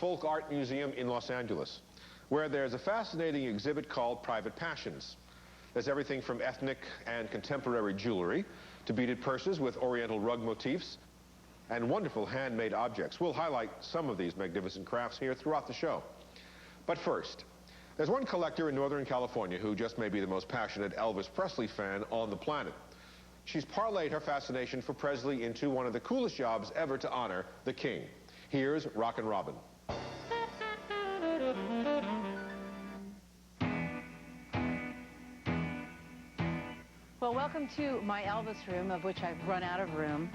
Folk Art Museum in Los Angeles, where there's a fascinating exhibit called Private Passions. There's everything from ethnic and contemporary jewelry to beaded purses with oriental rug motifs and wonderful handmade objects. We'll highlight some of these magnificent crafts here throughout the show. But first, there's one collector in Northern California who just may be the most passionate Elvis Presley fan on the planet. She's parlayed her fascination for Presley into one of the coolest jobs ever to honor the King. Here's Rockin' Robin. Well, welcome to my Elvis room, of which I've run out of room.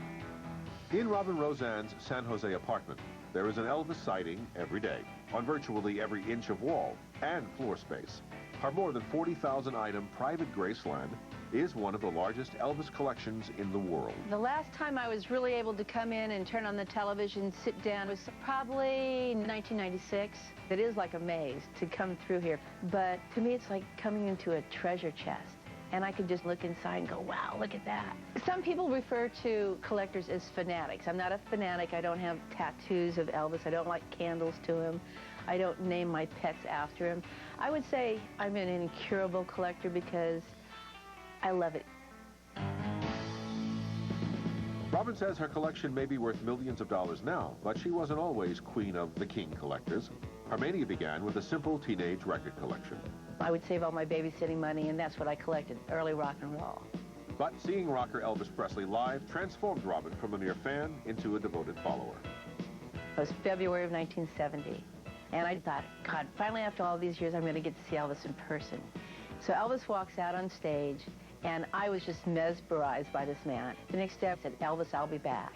In Robin Rosanne's San Jose apartment, there is an Elvis sighting every day, on virtually every inch of wall and floor space. Her more than 40,000 item private Graceland is one of the largest Elvis collections in the world. The last time I was really able to come in and turn on the television, sit down, was probably 1996. It is like a maze to come through here, but to me it's like coming into a treasure chest. And I could just look inside and go, wow, look at that. Some people refer to collectors as fanatics. I'm not a fanatic. I don't have tattoos of Elvis. I don't like candles to him. I don't name my pets after him. I would say I'm an incurable collector because I love it. Robin says her collection may be worth millions of dollars now, but she wasn't always queen of the king collectors. Her mania began with a simple teenage record collection. I would save all my babysitting money, and that's what I collected, early rock and roll. But seeing rocker Elvis Presley live transformed Robin from a mere fan into a devoted follower. It was February of 1970, and I thought, God, finally after all these years, I'm going to get to see Elvis in person. So Elvis walks out on stage, and I was just mesmerized by this man. The next day I said, Elvis, I'll be back.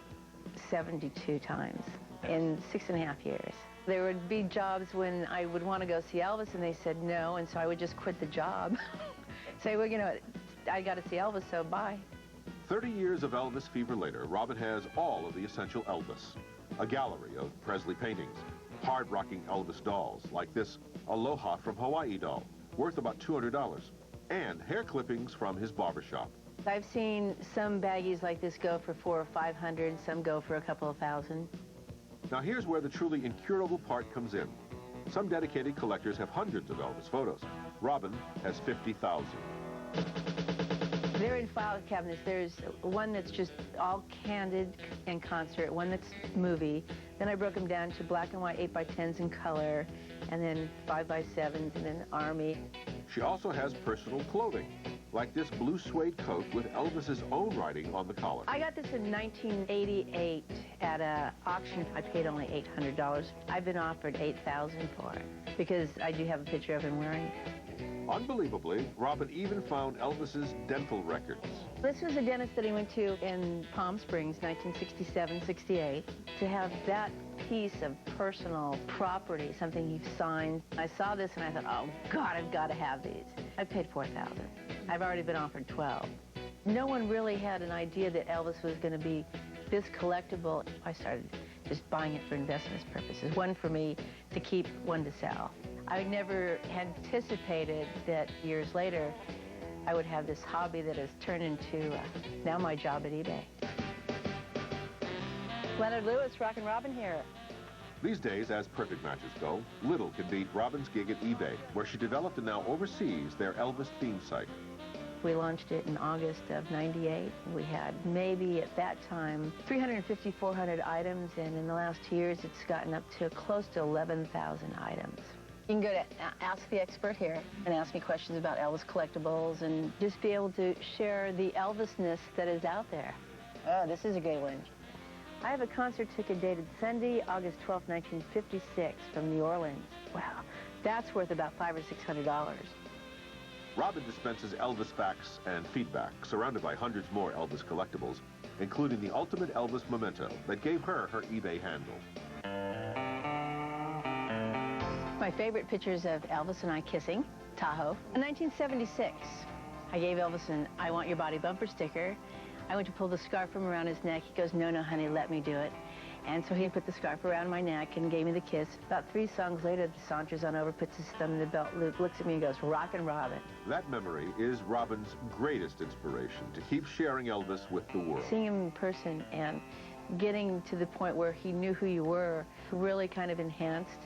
72 times in 6.5 years. There would be jobs when I would want to go see Elvis, and they said no, and so I would just quit the job. Say, well, you know, I got to see Elvis, so bye. 30 years of Elvis fever later, Robin has all of the essential Elvis. A gallery of Presley paintings, hard-rocking Elvis dolls, like this Aloha from Hawaii doll, worth about $200, and hair clippings from his barbershop. I've seen some baggies like this go for $400 or $500, some go for a couple of thousand. Now here's where the truly incurable part comes in. Some dedicated collectors have hundreds of Elvis photos. Robin has 50,000. They're in file cabinets. There's one that's just all candid and concert, one that's movie. Then I broke them down to black and white 8x10s in color, and then 5x7s, and then Army. She also has personal clothing, like this blue suede coat with Elvis's own writing on the collar. I got this in 1988 at an auction. I paid only $800. I've been offered $8,000 for it because I do have a picture of him wearing it. Unbelievably, Robin even found Elvis's dental records. This was a dentist that he went to in Palm Springs, 1967-68. To have that piece of personal property, something he signed. I saw this and I thought, oh God, I've got to have these. I paid $4,000. I've already been offered $12,000. No one really had an idea that Elvis was going to be this collectible. I started just buying it for investment purposes. One for me to keep, one to sell. I never anticipated that years later I would have this hobby that has turned into now my job at eBay. Leonard Lewis, Rockin' Robin here. These days, as perfect matches go, little can beat Robin's gig at eBay, where she developed and now oversees their Elvis theme site. We launched it in August of '98. We had maybe at that time 350, 400 items, and in the last 2 years it's gotten up to close to 11,000 items. You can go to Ask the Expert here and ask me questions about Elvis collectibles and just be able to share the Elvisness that is out there. Oh, this is a good one. I have a concert ticket dated Sunday, August 12, 1956 from New Orleans. Wow, that's worth about $500 or $600. Robin dispenses Elvis facts and feedback, surrounded by hundreds more Elvis collectibles, including the ultimate Elvis memento that gave her eBay handle. My favorite pictures of Elvis and I kissing, Tahoe. In 1976, I gave Elvis an I Want Your Body bumper sticker. I went to pull the scarf from around his neck. He goes, no, no, honey, let me do it. And so he put the scarf around my neck and gave me the kiss. About 3 songs later, he saunters on over, puts his thumb in the belt loop, looks at me and goes, Rockin' Robin. That memory is Robin's greatest inspiration to keep sharing Elvis with the world. Seeing him in person and getting to the point where he knew who you were really kind of enhanced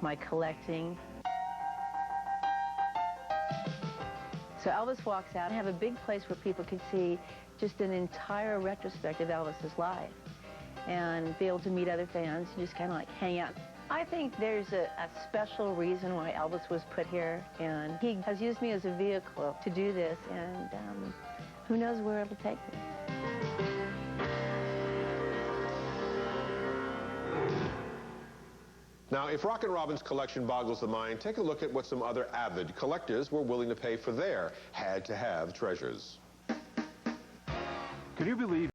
my collecting. So Elvis walks out. I have a big place where people could see just an entire retrospect of Elvis's life and be able to meet other fans and just kind of like hang out. I think there's a special reason why Elvis was put here, and he has used me as a vehicle to do this, and who knows where it will take me. Now, if Rockin' Robin's collection boggles the mind, take a look at what some other avid collectors were willing to pay for their had-to-have treasures. Can you believe